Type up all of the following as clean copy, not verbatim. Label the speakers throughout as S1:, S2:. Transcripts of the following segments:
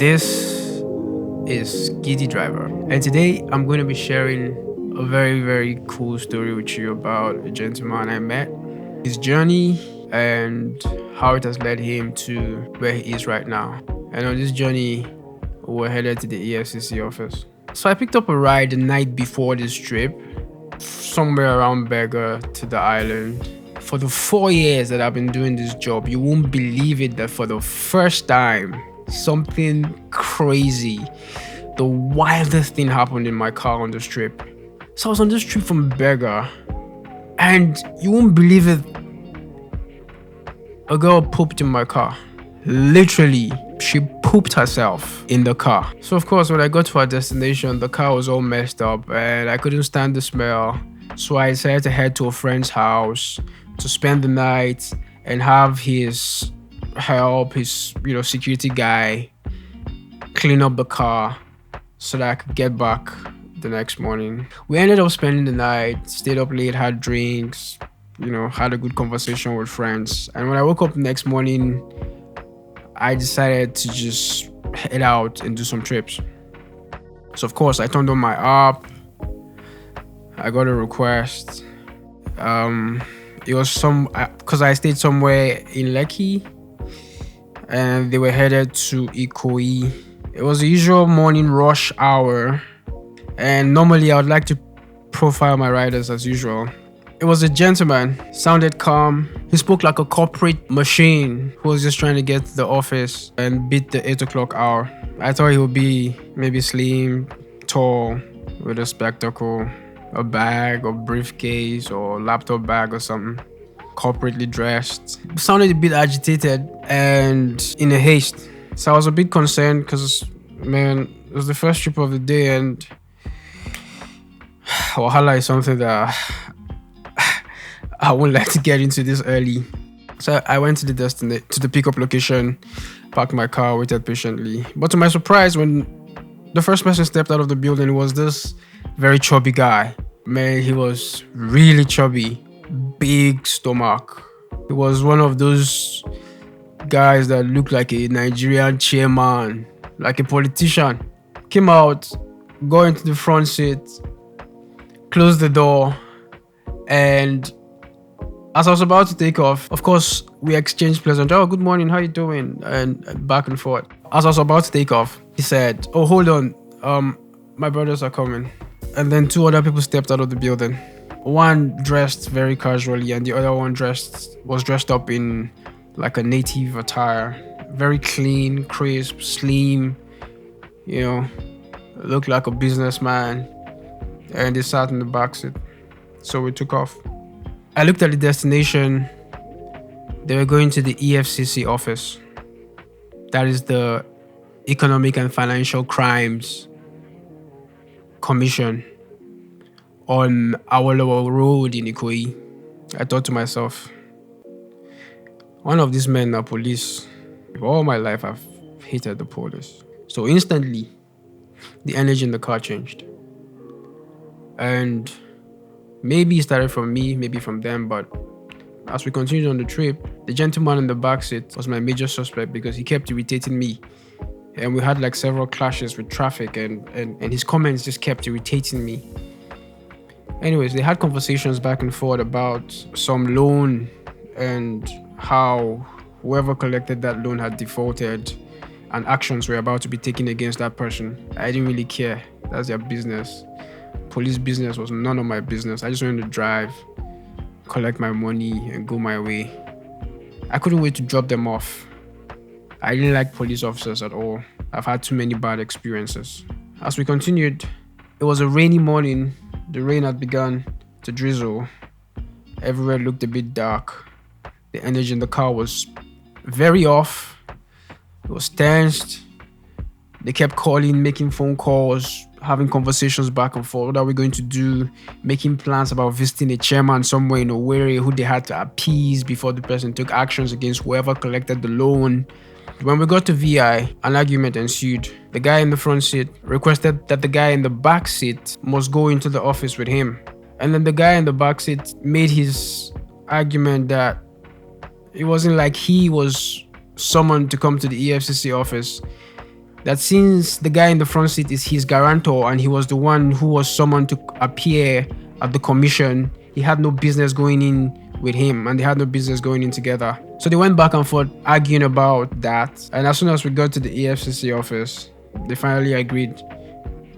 S1: This is Gidi Driver, and today I'm going to be sharing a very cool story with you about a gentleman I met, his journey, and how it has led him to where he is right now. And on this journey, we're headed to the EFCC office. So I picked up a ride the night before this trip, somewhere around Berger to the island. For the 4 years that I've been doing this job, you won't believe it that for the first time, something crazy, the wildest thing happened in my car on this trip. So I was on this trip from Berger, and you won't believe it, a girl pooped in my car. Literally, she pooped herself in the car. So of course, when I got to our destination, the car was all messed up and I couldn't stand the smell. So I decided to head to a friend's house to spend the night and have his security guy clean up the car so that I could get back the next morning. We ended up spending the night, stayed up late, had drinks, had a good conversation with friends. And when I woke up the next morning, I decided to just head out and do some trips. So of course, I turned on my app. I got a request. It was because I stayed somewhere in Lekki, and they were headed to Ikoyi. It was the usual morning rush hour, and normally I would like to profile my riders as usual. It was a gentleman, sounded calm. He spoke like a corporate machine who was just trying to get to the office and beat the 8 o'clock hour. I thought he would be maybe slim, tall, with a spectacle, a bag or briefcase or laptop bag or something, corporately dressed. Sounded a bit agitated and in a haste. So I was a bit concerned because, man, it was the first trip of the day, and Wahala is something that I wouldn't like to get into this early. So I went to the pickup location, parked my car, waited patiently. But to my surprise, when the first person stepped out of the building, it was this very chubby guy. Man, he was really chubby, big stomach. He was one of those guys that looked like a Nigerian chairman, like a politician. Came out, got into the front seat, closed the door, and as I was about to take off, of course, we exchanged pleasant, "Oh, good morning, how you doing?" and back and forth. As I was about to take off, he said, "Oh, hold on, my brothers are coming." And then 2 other people stepped out of the building. One dressed very casually, and the other one was dressed up in like a native attire. Very clean, crisp, slim, looked like a businessman. And they sat in the back seat. So we took off. I looked at the destination. They were going to the EFCC office. That is the Economic and Financial Crimes Commission on Awolowo Road in Ikoyi. I thought to myself, one of these men are police. All my life I've hated the police. So instantly, the energy in the car changed. And maybe it started from me, maybe from them, but as we continued on the trip, the gentleman in the back seat was my major suspect because he kept irritating me. And we had like several clashes with traffic, and his comments just kept irritating me. Anyways, they had conversations back and forth about some loan and how whoever collected that loan had defaulted and actions were about to be taken against that person. I didn't really care. That's their business. Police business was none of my business. I just wanted to drive, collect my money, and go my way. I couldn't wait to drop them off. I didn't like police officers at all. I've had too many bad experiences. As we continued, it was a rainy morning. The rain had begun to drizzle. Everywhere looked a bit dark. The energy in the car was very off. It was tensed. They kept calling, making phone calls, having conversations back and forth. What are we going to do? Making plans about visiting a chairman somewhere in Owerri who they had to appease before the person took actions against whoever collected the loan. When we got to VI, an argument ensued. The guy in the front seat requested that the guy in the back seat must go into the office with him. And then the guy in the back seat made his argument that it wasn't like he was summoned to come to the EFCC office. that since the guy in the front seat is his guarantor and he was the one who was summoned to appear at the commission, he had no business going in with him and they had no business going in together. So they went back and forth arguing about that. And as soon as we got to the EFCC office, they finally agreed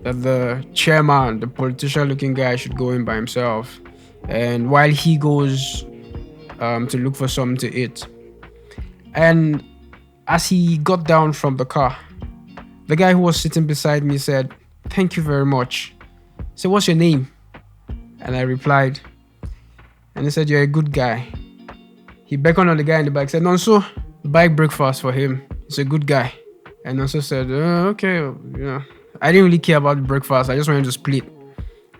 S1: that the chairman, the politician looking guy, should go in by himself. And while he goes to look for something to eat. And as he got down from the car, the guy who was sitting beside me said, "Thank you very much." I said, "What's your name?" And I replied, and he said, "You're a good guy." He beckoned on the guy in the back, said, "Nonso, buy breakfast for him. He's a good guy." And Nonso said, "Okay, I didn't really care about the breakfast. I just wanted to split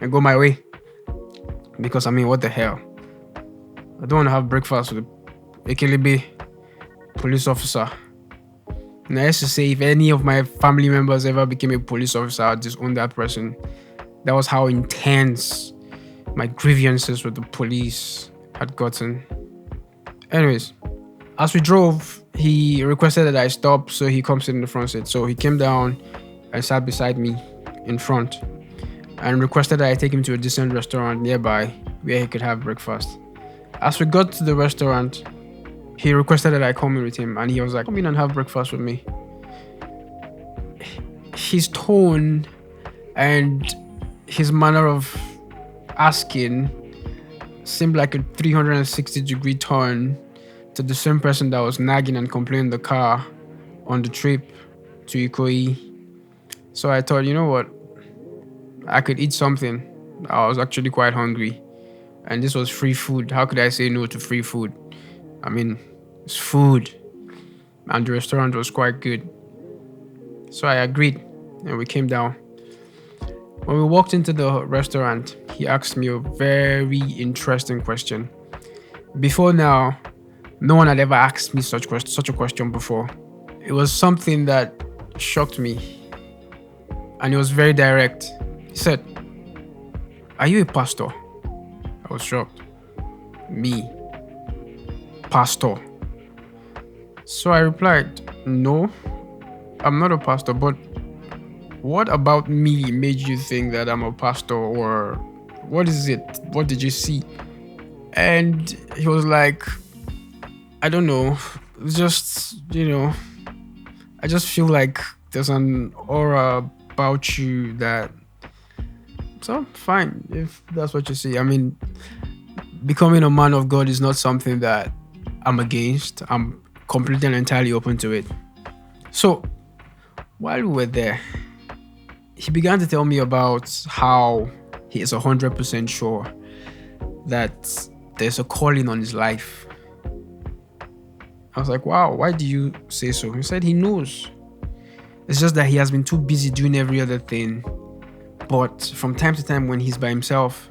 S1: and go my way. Because, what the hell? I don't want to have breakfast with a Kelebe police officer." And I used to say, if any of my family members ever became a police officer, I'd disown that person. That was how intense my grievances with the police had gotten. Anyways, as we drove, he requested that I stop so he comes in the front seat. So he came down and sat beside me in front and requested that I take him to a decent restaurant nearby where he could have breakfast. As we got to the restaurant, he requested that I come in with him and he was like, "Come in and have breakfast with me." His tone and his manner of asking seemed like a 360-degree turn to the same person that was nagging and complaining in the car on the trip to Ikoyi. So I thought, you know what? I could eat something. I was actually quite hungry. And this was free food. How could I say no to free food? It's food. And the restaurant was quite good. So I agreed and we came down. When we walked into the restaurant, he asked me a very interesting question. Before now, no one had ever asked me such a question before. It was something that shocked me. And it was very direct. He said, "Are you a pastor?" I was shocked. Me? Pastor? So I replied, "No, I'm not a pastor, but what about me made you think that I'm a pastor, or what is it? What did you see?" And he was like, "I don't know. It's just, I just feel like there's an aura about you that..." So fine, if that's what you see. Becoming a man of God is not something that I'm against. I'm completely and entirely open to it. So while we were there, he began to tell me about how he is 100% sure that there's a calling on his life. I was like, "Wow, why do you say so?" He said he knows. It's just that he has been too busy doing every other thing. But from time to time when he's by himself,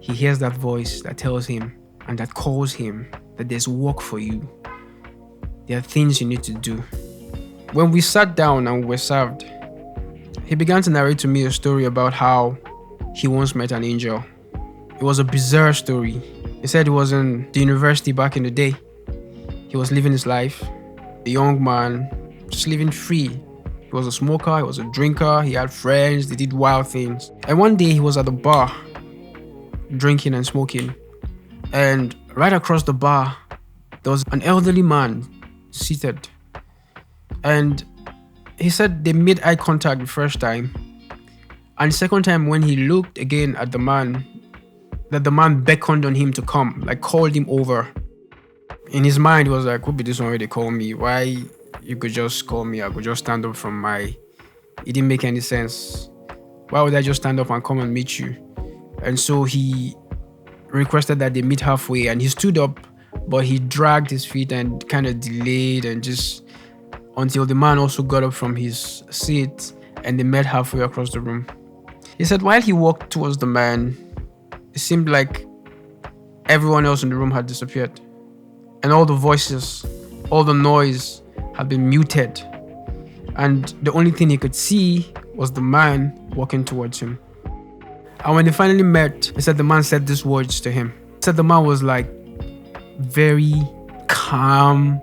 S1: he hears that voice that tells him and that calls him that there's work for you. There are things you need to do. When we sat down and were served, he began to narrate to me a story about how he once met an angel. It was a bizarre story. He said he was in the university back in the day. He was living his life, a young man, just living free. He was a smoker, he was a drinker, he had friends, they did wild things. And one day he was at the bar, drinking and smoking. And right across the bar, there was an elderly man seated. And he said they made eye contact the first time. And the second time when he looked again at the man, that the man beckoned on him to come, like called him over. In his mind, he was like, "Could be this one where they call me. Why you could just call me? I could just stand up from my..." It didn't make any sense. Why would I just stand up and come and meet you? And so he requested that they meet halfway, and he stood up, but he dragged his feet and kind of delayed and just until the man also got up from his seat and they met halfway across the room. He said while he walked towards the man, it seemed like everyone else in the room had disappeared. And all the voices, all the noise had been muted. And the only thing he could see was the man walking towards him. And when they finally met, he said the man said these words to him. He said the man was like very calm,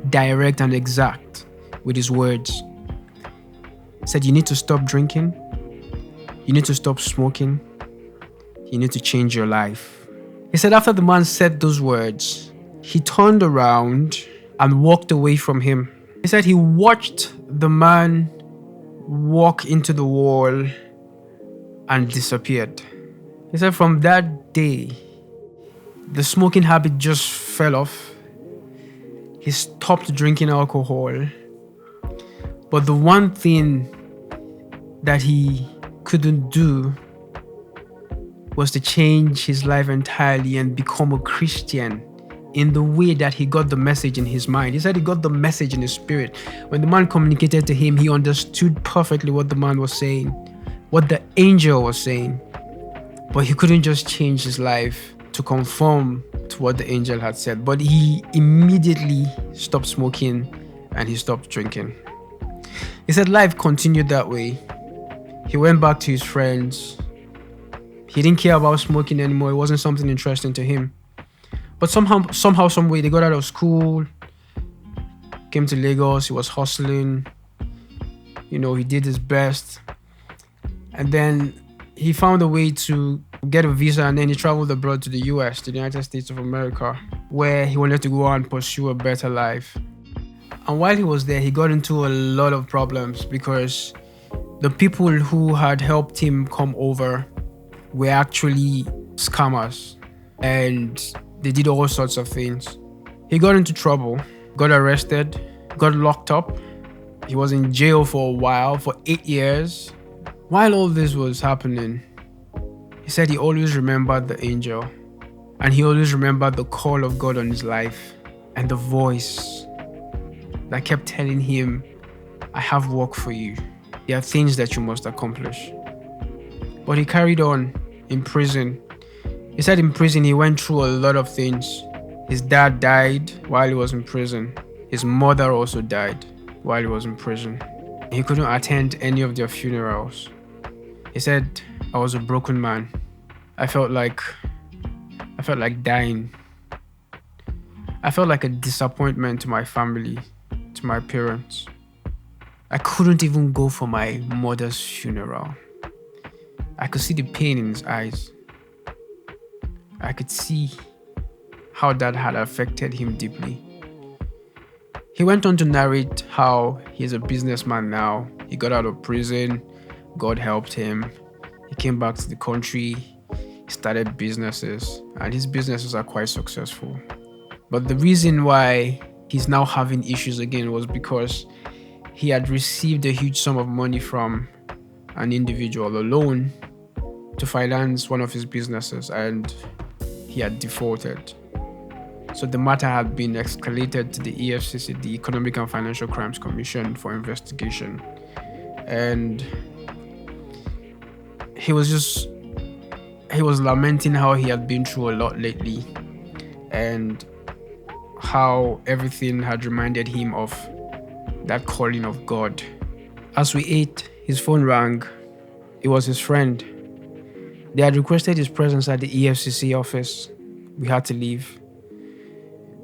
S1: direct and exact with his words. said, you need to stop drinking, you need to stop smoking, you need to change your life. He said after the man said those words, he turned around and walked away from him. He said he watched the man walk into the wall and disappeared. He said from that day, the smoking habit just fell off. He stopped drinking alcohol. But the one thing that he couldn't do was to change his life entirely and become a Christian in the way that he got the message in his mind. He said he got the message in his spirit. When the man communicated to him, he understood perfectly what the man was saying, what the angel was saying. But he couldn't just change his life to conform to what the angel had said. But he immediately stopped smoking and he stopped drinking. He said life continued that way. He went back to his friends. He didn't care about smoking anymore. It wasn't something interesting to him. But somehow, some way, they got out of school, came to Lagos. He was hustling. He did his best. And then he found a way to get a visa, and then he traveled abroad to the US, to the United States of America, where he wanted to go out and pursue a better life. And while he was there, he got into a lot of problems because the people who had helped him come over were actually scammers, and they did all sorts of things. He got into trouble, got arrested, got locked up. He was in jail for a while, for 8 years. While all this was happening, he said he always remembered the angel, and he always remembered the call of God on his life and the voice that kept telling him, I have work for you. There are things that you must accomplish. But he carried on in prison. He said in prison he went through a lot of things. His dad died while he was in prison. His mother also died while he was in prison. He couldn't attend any of their funerals. He said, I was a broken man. I felt like dying. I felt like a disappointment to my family, to my parents. I couldn't even go for my mother's funeral. I could see the pain in his eyes. I could see how that had affected him deeply. He went on to narrate how he's a businessman now. He got out of prison. God helped him. He came back to the country. He started businesses, and his businesses are quite successful. But the reason why he's now having issues again was because he had received a huge sum of money from an individual, a loan, to finance one of his businesses, and he had defaulted. So the matter had been escalated to the EFCC, the Economic and Financial Crimes Commission, for investigation. And he was lamenting how he had been through a lot lately and how everything had reminded him of that calling of God. As we ate, his phone rang. It was his friend. They had requested his presence at the EFCC office. We had to leave.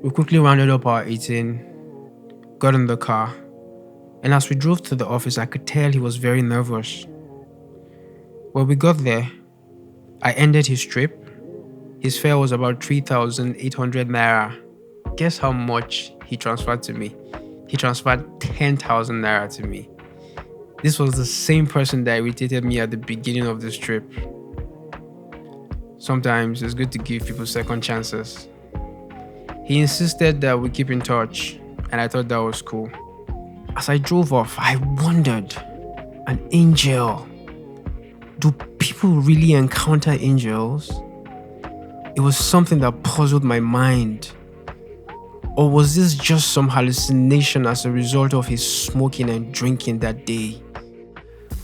S1: We quickly rounded up our eating, got in the car, and as we drove to the office, I could tell he was very nervous. When we got there, I ended his trip. His fare was about 3,800 naira. Guess how much he transferred to me? He transferred 10,000 naira to me. This was the same person that irritated me at the beginning of this trip. Sometimes it's good to give people second chances. He insisted that we keep in touch, and I thought that was cool. As I drove off, I wondered, an angel. Do people really encounter angels? It was something that puzzled my mind. Or was this just some hallucination as a result of his smoking and drinking that day?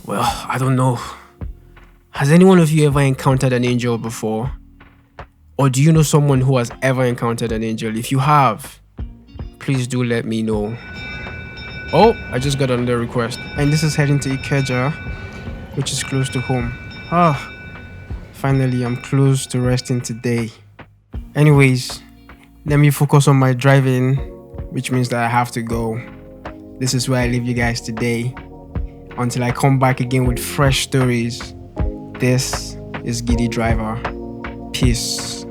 S1: Well, I don't know. Has any one of you ever encountered an angel before? Or do you know someone who has ever encountered an angel? If you have, please do let me know. Oh, I just got another request. And this is heading to Ikeja, which is close to home. Finally, I'm close to resting today. Anyways, let me focus on my driving, which means that I have to go. This is where I leave you guys today. Until I come back again with fresh stories, this is Gidi Driver. Peace.